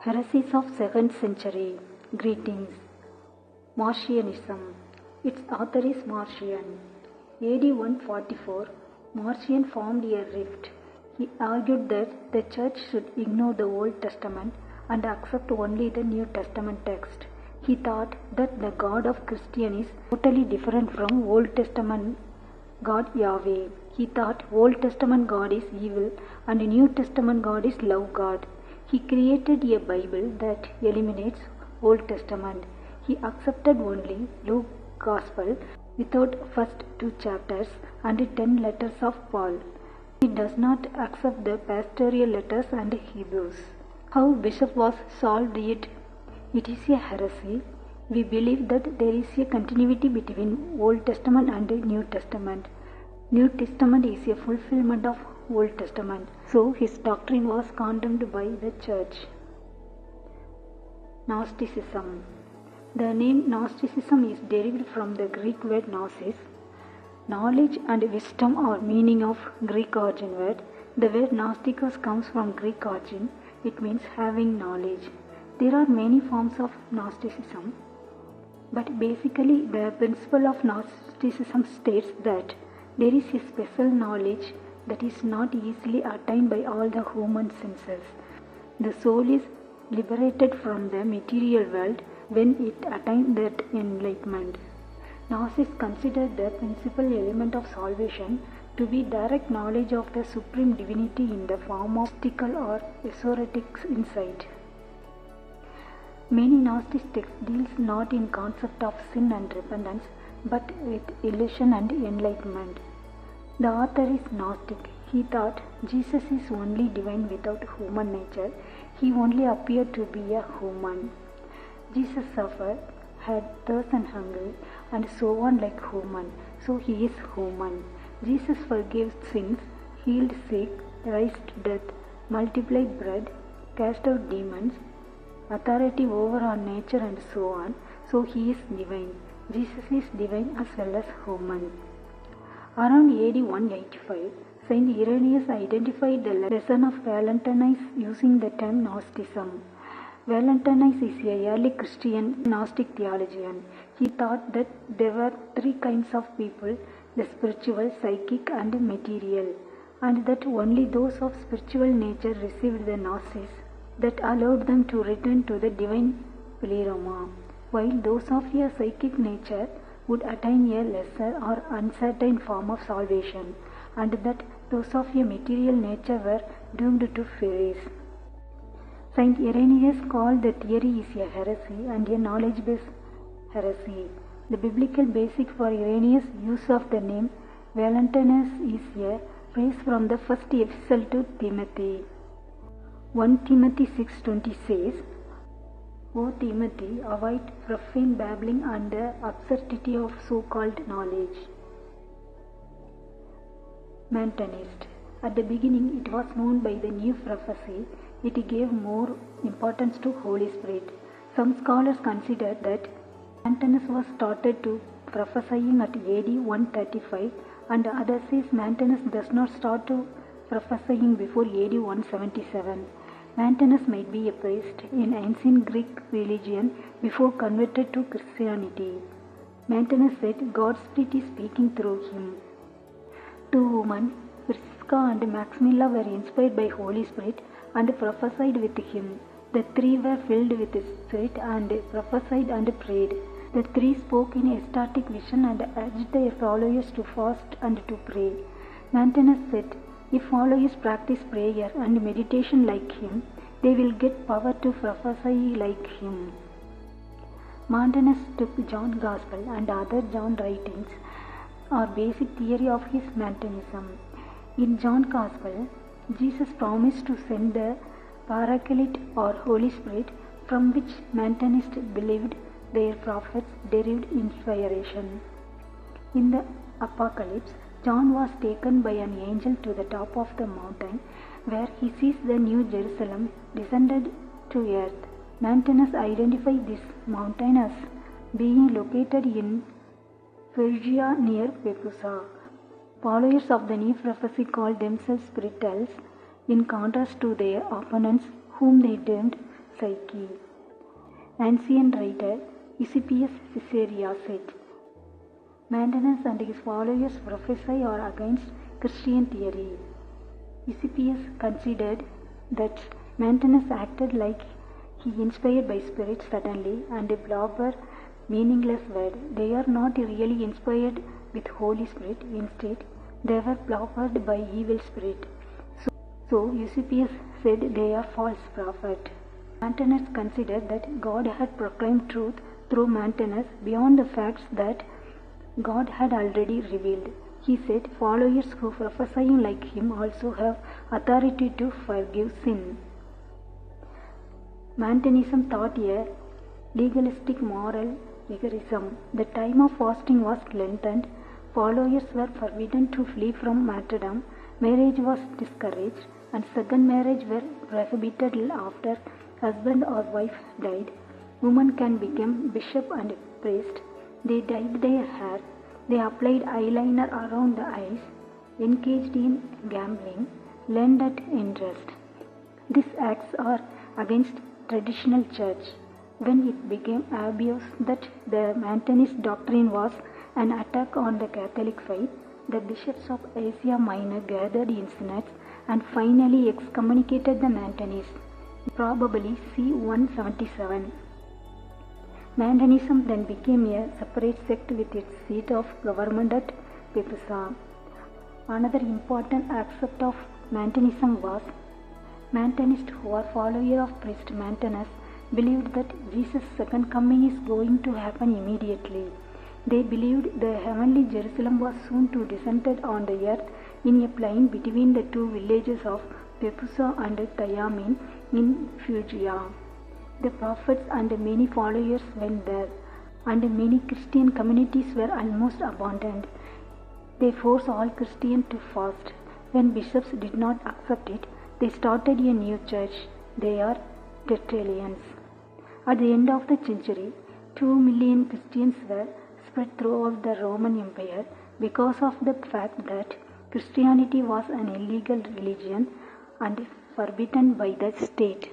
Heresies of 2nd century. Greetings. Marcianism. Its author is Marcion. AD 144, Marcion formed a rift. He argued that the Church should ignore the Old Testament and accept only the New Testament text. He thought that the God of Christianity is totally different from Old Testament God Yahweh. He thought Old Testament God is evil and New Testament God is love God. He created a Bible that eliminates Old Testament. He accepted only Luke's Gospel without first 2 chapters and 10 letters of Paul. He does not accept the pastoral letters and Hebrews. How Bishop was solved it? It is a heresy. We believe that there is a continuity between Old Testament and New Testament. New Testament is a fulfillment of Old Testament. So his doctrine was condemned by the Church. Gnosticism. The name Gnosticism is derived from the Greek word gnosis. Knowledge and wisdom are meaning of Greek origin word. The word Gnostikos comes from Greek origin. It means having knowledge. There are many forms of Gnosticism, but basically the principle of Gnosticism states that there is a special knowledge that is not easily attained by all the human senses. The soul is liberated from the material world when it attains that enlightenment. Gnosis considered the principal element of salvation to be direct knowledge of the supreme divinity in the form of mystical or esoteric insight. Many Gnostic texts deals not in concept of sin and repentance, but with illusion and enlightenment. The author is Gnostic. He thought Jesus is only divine without human nature. He only appeared to be a human. Jesus suffered, had thirst and hunger, and so on like human. So he is human. Jesus forgave sins, healed sick, raised death, multiplied bread, cast out demons, authority over our nature and so on. So he is divine. Jesus is divine as well as human. Around AD 185, Saint Irenaeus identified the lesson of Valentinus using the term Gnosticism. Valentinus is a early Christian Gnostic theologian. He thought that there were three kinds of people, the spiritual, psychic and material, and that only those of spiritual nature received the Gnosis that allowed them to return to the divine pleroma, while those of a psychic nature would attain a lesser or uncertain form of salvation, and that those of a material nature were doomed to perish. Saint Irenaeus called the theory is a heresy and a knowledge-based heresy. The biblical basis for Irenaeus' use of the name Valentinus is a phrase from the first epistle to Timothy. 1 Timothy 6:20 says, O Timothy, avoid profane babbling and the absurdity of so-called knowledge. Montanist. At the beginning it was known by the new prophecy. It gave more importance to Holy Spirit. Some scholars consider that Montanus was started to prophesying at AD 135 and others says Montanus does not start to prophesying before AD 177. Montanus might be a priest in ancient Greek religion before converted to Christianity. Montanus said God's Spirit is speaking through him. Two women, Prisca and Maximilla, were inspired by Holy Spirit and prophesied with him. The three were filled with the Spirit and prophesied and prayed. The three spoke in ecstatic vision and urged their followers to fast and to pray. Montanus said, if followers practice prayer and meditation like him, they will get power to prophesy like him. Montanus took John's Gospel and other John writings are basic theory of his Montanism. In John's Gospel, Jesus promised to send the Paraclete or Holy Spirit, from which Montanists believed their prophets derived inspiration. In the Apocalypse, John was taken by an angel to the top of the mountain, where he sees the New Jerusalem descended to earth. Montanus identified this mountain as being located in Phrygia near Pepusa. Followers of the new prophecy called themselves Spiritals, in contrast to their opponents whom they termed psyche. Ancient writer Eusebius Caesarea said, Montanus and his followers prophesy or against Christian theory. Eusebius considered that Montanus acted like he inspired by spirit suddenly and blabber meaningless word. They are not really inspired with Holy Spirit. Instead, they were blabbered by evil spirit. So Eusebius said they are false prophets. Montanus considered that God had proclaimed truth through Montanus beyond the facts that God had already revealed. He said followers who prophesying like him also have authority to forgive sin. Montanism taught a legalistic moral rigorism. The time of fasting was lengthened. Followers were forbidden to flee from martyrdom. Marriage was discouraged, and second marriage were prohibited after husband or wife died. Women can become bishop and priest. They dyed their hair. They applied eyeliner around the eyes, engaged in gambling, lent at interest. These acts are against traditional church. When it became obvious that the Montanist doctrine was an attack on the Catholic faith, the bishops of Asia Minor gathered in synods and finally excommunicated the Montanists, probably c. 177. Montanism then became a separate sect with its seat of government at Pepusa. Another important aspect of Montanism was Montanists, who are followers of priest Montanus, believed that Jesus' second coming is going to happen immediately. They believed the heavenly Jerusalem was soon to descend on the earth in a plain between the two villages of Pepusa and Tayamin in Phrygia. The prophets and many followers went there, and many Christian communities were almost abandoned. They forced all Christians to fast. When bishops did not accept it, they started a new church. They are Tertullians. At the end of the century, 2 million Christians were spread throughout the Roman Empire because of the fact that Christianity was an illegal religion and forbidden by the state.